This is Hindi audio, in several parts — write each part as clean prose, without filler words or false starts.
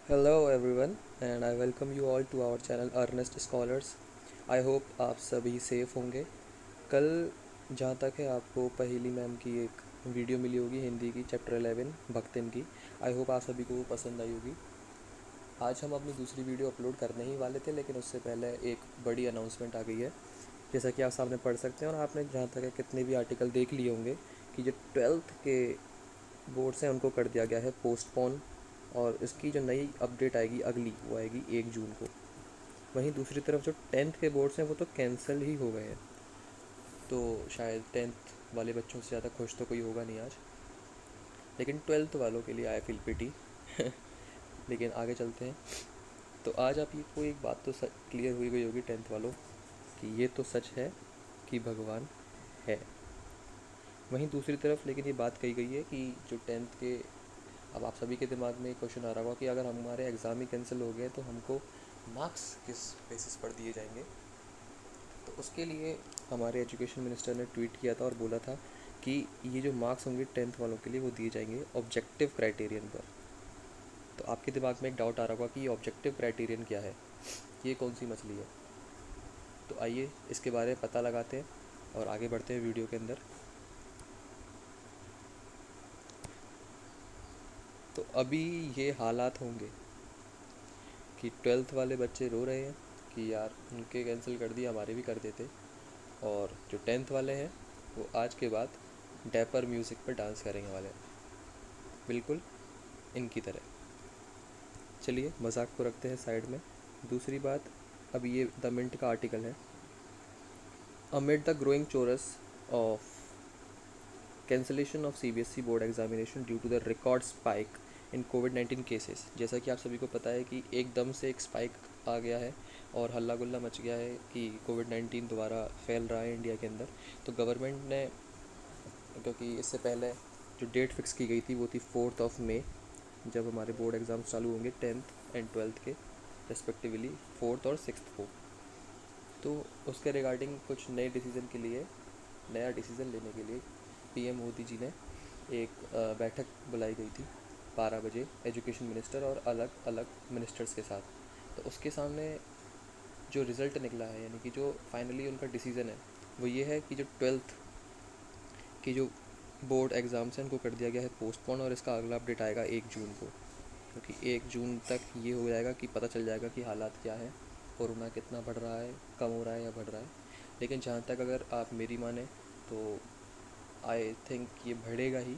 Hello everyone and I welcome you all to our channel Earnest Scholars. I hope आप सभी सेफ होंगे। कल जहाँ तक है आपको पहेली मैम की एक वीडियो मिली होगी हिंदी की चैप्टर 11 भक्तिम की। आई होप आप सभी को वो पसंद आई होगी। आज हम अपनी दूसरी वीडियो अपलोड करने ही वाले थे लेकिन उससे पहले एक बड़ी अनाउंसमेंट आ गई है। जैसा कि आप सामने पढ़ सकते हैं और आपने जहाँ तक है कितने भी आर्टिकल देख लिए होंगे कि जो 12th के बोर्ड्स हैं उनको कर दिया गया है पोस्टपोन। और इसकी जो नई अपडेट आएगी अगली वो आएगी 1 जून को। वहीं दूसरी तरफ जो 10th के बोर्ड्स हैं वो तो कैंसिल ही हो गए हैं। तो शायद 10th वाले बच्चों से ज़्यादा खुश तो कोई होगा नहीं आज, लेकिन 12th वालों के लिए आई फील पिटी। लेकिन आगे चलते हैं। तो आज आप ये कोई एक बात तो क्लियर हुई गई होगी 10th वालों कि ये तो सच है कि भगवान है। वहीं दूसरी तरफ लेकिन ये बात कही गई है कि जो 10th के, अब आप सभी के दिमाग में एक क्वेश्चन आ रहा होगा कि अगर हमारे एग्ज़ाम ही कैंसिल हो गए तो हमको मार्क्स किस बेसिस पर दिए जाएंगे। तो उसके लिए हमारे एजुकेशन मिनिस्टर ने ट्वीट किया था और बोला था कि ये जो मार्क्स होंगे 10th वालों के लिए वो दिए जाएंगे ऑब्जेक्टिव क्राइटेरियन पर। तो आपके दिमाग में एक डाउट आ रहा होगा कि ये ऑब्जेक्टिव क्राइटेरियन क्या है, ये कौन सी मछली है। तो आइए इसके बारे में पता लगाते हैं और आगे बढ़ते हैं वीडियो के अंदर। तो अभी ये हालात होंगे कि 12th वाले बच्चे रो रहे हैं कि यार उनके कैंसिल कर दिया, हमारे भी कर देते। और जो 10th वाले हैं वो आज के बाद डैपर म्यूज़िक पर डांस करेंगे वाले हैं, बिल्कुल इनकी तरह। चलिए मजाक को रखते हैं साइड में। दूसरी बात, अब ये द मिंट का आर्टिकल है। Amid the growing chorus of cancellation of CBSE board examination due to the record spike in कोविड-19 केसेस। जैसा कि आप सभी को पता है कि एकदम से एक स्पाइक आ गया है और हल्ला गुल्ला मच गया है कि कोविड-19 दोबारा फैल रहा है इंडिया के अंदर। तो गवर्नमेंट ने, क्योंकि इससे पहले जो डेट फिक्स की गई थी वो थी 4 मई, जब हमारे बोर्ड एग्ज़ाम्स चालू होंगे 10th एंड 12th के रेस्पेक्टिवली 4 और 6 को। तो उसके रिगार्डिंग कुछ नए डिसीज़न के लिए, नया डिसीज़न लेने के लिए पीएम मोदी जी ने एक बैठक बुलाई गई थी 12 बजे एजुकेशन मिनिस्टर और अलग अलग मिनिस्टर्स के साथ। तो उसके सामने जो रिज़ल्ट निकला है, यानी कि जो फाइनली उनका डिसीज़न है वो ये है कि जो 12th की जो बोर्ड एग्ज़ाम्स हैं उनको कर दिया गया है पोस्टपोन और इसका अगला अपडेट आएगा 1 जून को। क्योंकि 1 जून तक ये हो जाएगा कि पता चल जाएगा कि हालात क्या है, कोरोना कितना बढ़ रहा है, कम हो रहा है या बढ़ रहा है। लेकिन जहाँ तक अगर आप मेरी माने तो आई थिंक ये बढ़ेगा ही।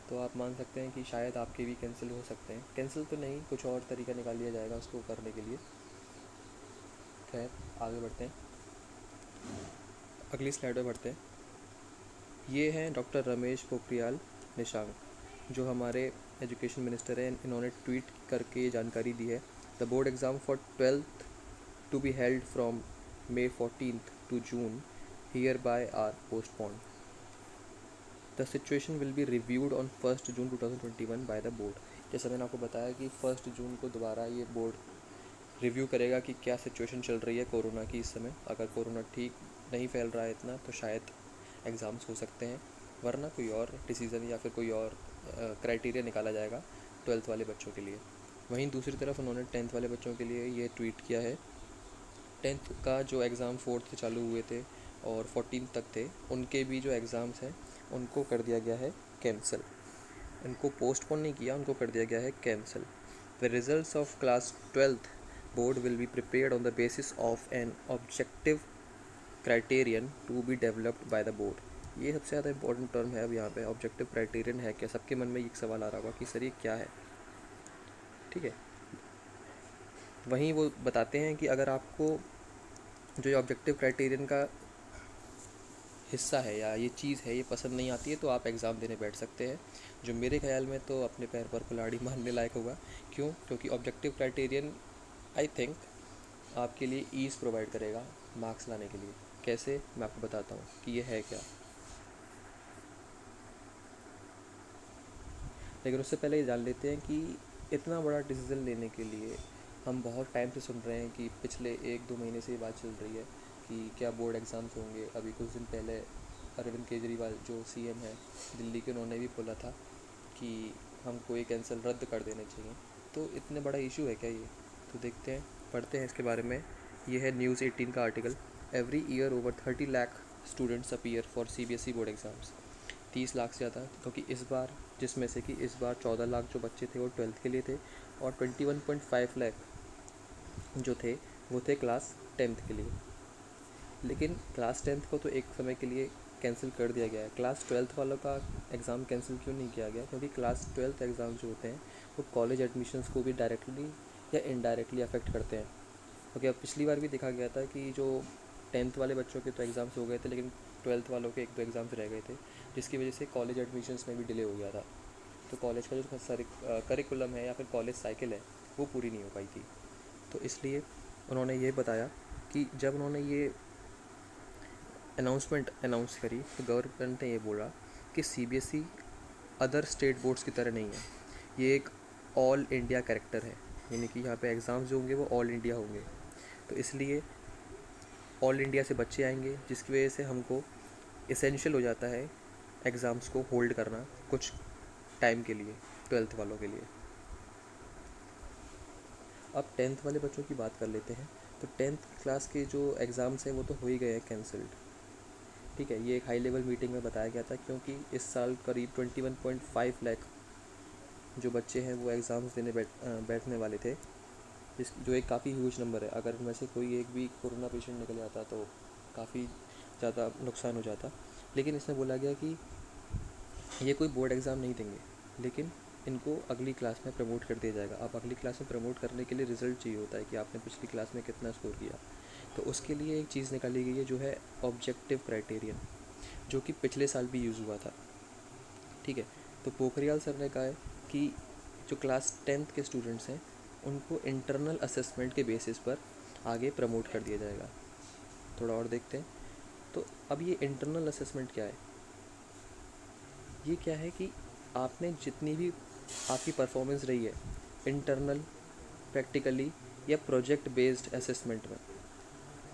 तो आप मान सकते हैं कि शायद आपके भी कैंसिल हो सकते हैं। कैंसिल तो नहीं, कुछ और तरीका निकाल लिया जाएगा उसको करने के लिए। खैर आगे बढ़ते हैं, अगली स्लाइड में बढ़ते हैं। ये हैं डॉक्टर रमेश पोखरियाल निशंक, जो हमारे एजुकेशन मिनिस्टर हैं। इन्होंने ट्वीट करके ये जानकारी दी है। The board exam for 12th to be held from May 14th to June hereby are postponed. The situation will be reviewed on 1 June 2021 by the board. जैसा मैंने आपको बताया कि 1 जून को दोबारा ये बोर्ड रिव्यू करेगा कि क्या सिचुएशन चल रही है कोरोना की इस समय। अगर कोरोना ठीक नहीं फैल रहा है इतना तो शायद एग्ज़ाम्स हो सकते हैं, वरना कोई और डिसीज़न या फिर कोई और क्राइटेरिया निकाला जाएगा 12th वाले बच्चों के लिए। वहीं दूसरी तरफ उन्होंने 10th वाले बच्चों के लिए ये ट्वीट किया है। 10th का जो एग्ज़ाम 4th से चालू हुए थे और 14 तक थे, उनके भी जो एग्ज़ाम्स हैं उनको कर दिया गया है कैंसिल। उनको पोस्टपोन नहीं किया, उनको कर दिया गया है cancel. The results of class 12th board will be prepared on the basis of an objective criterion to be developed by the board. ये सबसे ज़्यादा इंपॉर्टेंट टर्म है। अब यहाँ पे ऑब्जेक्टिव क्राइटेरियन है क्या, सबके मन में एक सवाल आ रहा होगा कि सर ये क्या है। ठीक है, वहीं वो बताते हैं कि अगर आपको जो ऑब्जेक्टिव क्राइटेरियन का हिस्सा है या ये चीज़ है ये पसंद नहीं आती है तो आप एग्ज़ाम देने बैठ सकते हैं, जो मेरे ख्याल में तो अपने पैर पर कुल्हाड़ी मारने लायक होगा। क्यों? क्योंकि ऑब्जेक्टिव क्राइटेरियन आई थिंक आपके लिए ईज़ प्रोवाइड करेगा मार्क्स लाने के लिए। कैसे, मैं आपको बताता हूँ कि ये है क्या। लेकिन उससे पहले ये जान लेते हैं कि इतना बड़ा डिसीज़न लेने के लिए हम बहुत टाइम से सुन रहे हैं कि पिछले 1-2 महीने से ये बात चल रही है कि क्या बोर्ड एग्ज़ाम्स होंगे। अभी कुछ दिन पहले अरविंद केजरीवाल जो सीएम है दिल्ली के, उन्होंने भी बोला था कि हमको ये कैंसिल रद्द कर देने चाहिए। तो इतने बड़ा इशू है क्या ये? तो देखते हैं, पढ़ते हैं इसके बारे में। ये है न्यूज़ 18 का article. Every year over 30 lakh students appear for CBSE board exams. 30 lakh से ज़्यादा, क्योंकि इस बार, जिसमें से कि इस बार 14 लाख जो बच्चे थे वो 12th के लिए थे, और 21.5 लाख जो थे वो थे क्लास 10th के लिए। लेकिन क्लास 10th को तो एक समय के लिए कैंसिल कर दिया गया है। क्लास 12th वालों का एग्ज़ाम कैंसिल क्यों नहीं किया गया? क्योंकि क्लास 12th एग्ज़ाम जो होते हैं वो कॉलेज एडमिशन्स को भी डायरेक्टली या इनडायरेक्टली अफेक्ट करते हैं। क्योंकि अब पिछली बार भी देखा गया था कि जो 10th वाले बच्चों के तो एग्ज़ाम्स हो गए थे, लेकिन 12th वालों के 1-2 एग्ज़ाम्स रह गए थे, जिसकी वजह से कॉलेज एडमिशन्स में भी डिले हो गया था। तो कॉलेज का जो सारी करिकुलम है या फिर कॉलेज साइकिल है वो पूरी नहीं हो पाई थी। तो इसलिए उन्होंने ये बताया कि जब उन्होंने ये अनाउंसमेंट अनाउंस करी तो गवर्नमेंट ने ये बोला कि CBSE अदर स्टेट बोर्ड्स की तरह नहीं है, ये एक ऑल इंडिया कैरेक्टर है, यानी कि यहाँ पे एग्ज़ाम्स जो होंगे वो ऑल इंडिया होंगे। तो इसलिए ऑल इंडिया से बच्चे आएंगे, जिसकी वजह से हमको इसेंशियल हो जाता है एग्ज़ाम्स को होल्ड करना कुछ टाइम के लिए 12th वालों के लिए। अब 10th वाले बच्चों की बात कर लेते हैं। तो 10th क्लास के जो एग्ज़ाम्स हैं वो तो हो ही गए हैं कैंसल्ड, ठीक है। ये एक हाई लेवल मीटिंग में बताया गया था, क्योंकि इस साल करीब 21.5 लाख जो बच्चे हैं वो एग्ज़ाम्स देने बैठने वाले थे, जो एक काफ़ी ह्यूज नंबर है। अगर उनमें से कोई एक भी कोरोना पेशेंट निकल जाता तो काफ़ी ज़्यादा नुकसान हो जाता। लेकिन इसमें बोला गया कि ये कोई बोर्ड एग्ज़ाम नहीं देंगे, लेकिन इनको अगली क्लास में प्रमोट कर दिया जाएगा। अब अगली क्लास में प्रमोट करने के लिए रिज़ल्ट चाहिए होता है कि आपने पिछली क्लास में कितना स्कोर किया। तो उसके लिए एक चीज़ निकाली गई है जो है ऑब्जेक्टिव क्राइटेरियन, जो कि पिछले साल भी यूज़ हुआ था, ठीक है। तो पोखरियाल सर ने कहा है कि जो क्लास 10th के स्टूडेंट्स हैं उनको इंटरनल असेसमेंट के बेसिस पर आगे प्रमोट कर दिया जाएगा। थोड़ा और देखते हैं। तो अब ये इंटरनल असेसमेंट क्या है? ये क्या है कि आपने जितनी भी आपकी परफॉर्मेंस रही है इंटरनल, प्रैक्टिकली या प्रोजेक्ट बेस्ड असेसमेंट में,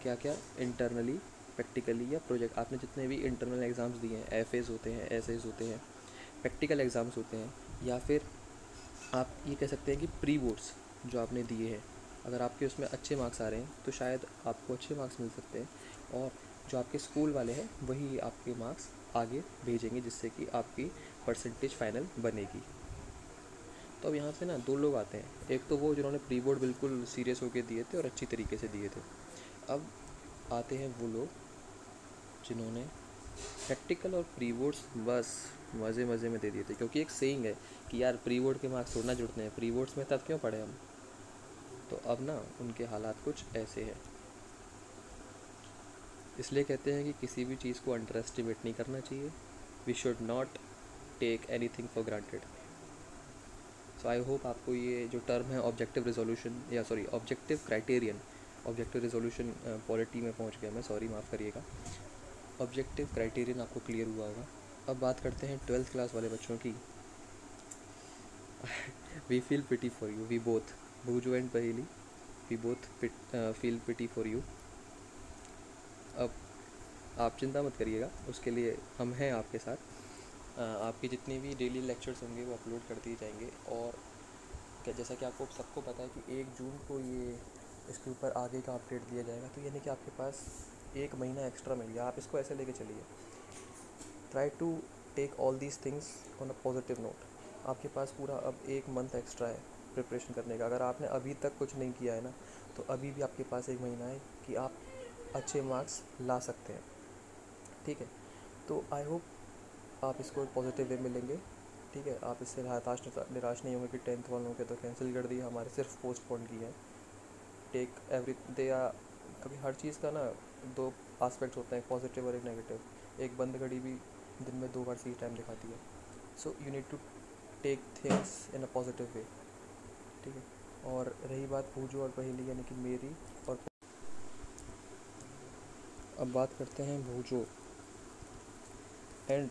क्या क्या इंटरनली, प्रैक्टिकली या प्रोजेक्ट, आपने जितने भी इंटरनल एग्ज़ाम्स दिए हैं, FAs होते हैं, एसेज होते हैं, प्रैक्टिकल एग्ज़ाम्स होते हैं, या फिर आप ये कह सकते हैं कि प्री बोर्ड्स जो आपने दिए हैं, अगर आपके उसमें अच्छे मार्क्स आ रहे हैं तो शायद आपको अच्छे मार्क्स मिल सकते हैं, और जो आपके स्कूल वाले हैं वही आपके मार्क्स आगे भेजेंगे, जिससे कि आपकी परसेंटेज फाइनल बनेगी। तो अब यहाँ पे ना दो लोग आते हैं, एक तो वो जिन्होंने प्री बोर्ड बिल्कुल सीरियस होकर दिए थे और अच्छी तरीके से दिए थे। अब आते हैं वो लोग जिन्होंने प्रैक्टिकल और प्री बोर्ड्स बस मज़े मज़े में दे दिए थे, क्योंकि एक सेइंग है कि यार प्री बोर्ड के मार्क्स थोड़ा जुड़ते हैं, प्री बोर्ड्स में तब क्यों पढ़े हम। तो अब ना उनके हालात कुछ ऐसे हैं। इसलिए कहते हैं कि किसी भी चीज़ को अंडर एस्टिमेट नहीं करना चाहिए। We should not take anything for granted. So I hope आपको ये जो टर्म है ऑब्जेक्टिव रिजोल्यूशन, या sorry objective criterion, objective resolution polity में पहुंच गया मैं, सॉरी माफ़ करिएगा। ऑब्जेक्टिव क्राइटेरियन आपको क्लियर हुआ होगा। अब बात करते हैं 12th क्लास वाले बच्चों की। We feel pity for you, we both, Bhujo and Paheli, we both feel pity for you. अब आप चिंता मत करिएगा, उसके लिए हम हैं आपके साथ। आपके जितने भी डेली लेक्चर्स होंगे वो अपलोड कर दिए जाएंगे। और क्या, जैसा कि आपको सबको पता है कि 1 जून को ये इसके ऊपर आगे का अपडेट दिया जाएगा, तो यानी कि आपके पास 1 महीना एक्स्ट्रा मिल गया। आप इसको ऐसे लेके चलिए, try to take all these things on a positive note. आपके पास पूरा अब 1 मंथ एक्स्ट्रा है प्रिपरेशन करने का। अगर आपने अभी तक कुछ नहीं किया है ना, तो अभी भी आपके पास 1 महीना है कि आप अच्छे मार्क्स ला सकते हैं, ठीक है। तो आई होप आप इसको पॉजिटिव वे में लेंगे, ठीक है। आप इससे निराश नहीं होंगे कि 10th वालों के तो कैंसिल कर दिया, हमारे सिर्फ पोस्टपोन किया है। टेक एवरी दे आर, कभी हर चीज़ का ना 2 आस्पेक्ट्स होते हैं, पॉजिटिव और एक नेगेटिव। एक बंद घड़ी भी दिन में 2 बार सही टाइम दिखाती है। So you need to take things in a positive way, ठीक है। और रही बात भूजो और पहेली यानी कि मेरी और, अब बात करते हैं भूजो एंड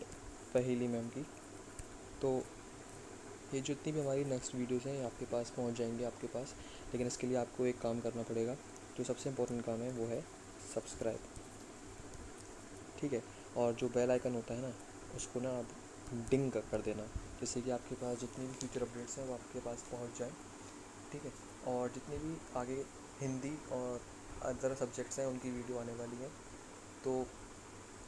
पहेली मैम की। तो ये जितनी भी हमारी नेक्स्ट वीडियोस हैं ये आपके पास पहुंच जाएंगे आपके पास, लेकिन इसके लिए आपको एक काम करना पड़ेगा। जो सबसे इम्पोर्टेंट काम है वो है सब्सक्राइब, ठीक है। और जो बेल आइकन होता है ना, उसको ना आप डिंग कर देना, जिससे कि आपके पास जितनी भी फ्यूचर अपडेट्स हैं वो आपके पास पहुंच जाए। ठीक है। और जितने भी आगे हिंदी और अदर सब्जेक्ट्स हैं उनकी वीडियो आने वाली है, तो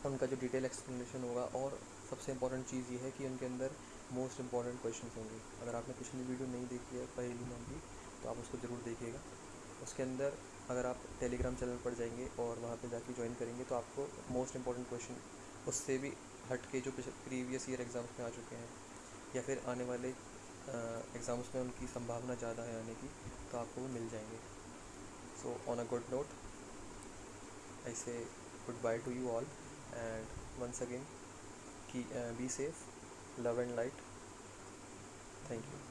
उनका जो डिटेल एक्सप्लेनेशन होगा। और सबसे इम्पॉर्टेंट चीज़ ये है कि उनके अंदर मोस्ट इम्पॉर्टेंट क्वेश्चन होंगे। अगर आपने पिछली वीडियो नहीं देखी है पहेली नाम की, तो आप उसको ज़रूर देखिएगा। उसके अंदर अगर आप टेलीग्राम चैनल पर जाएंगे और वहाँ पे जाके ज्वाइन करेंगे, तो आपको मोस्ट इम्पॉर्टेंट क्वेश्चन उससे भी हट के जो प्रीवियस ईयर एग्ज़ाम्स में आ चुके हैं या फिर आने वाले एग्ज़ाम्स में उनकी संभावना ज़्यादा है आने की, तो आपको वो मिल जाएंगे। So on a good note, I say goodbye to you all, and once again, be safe, love and light. Thank you.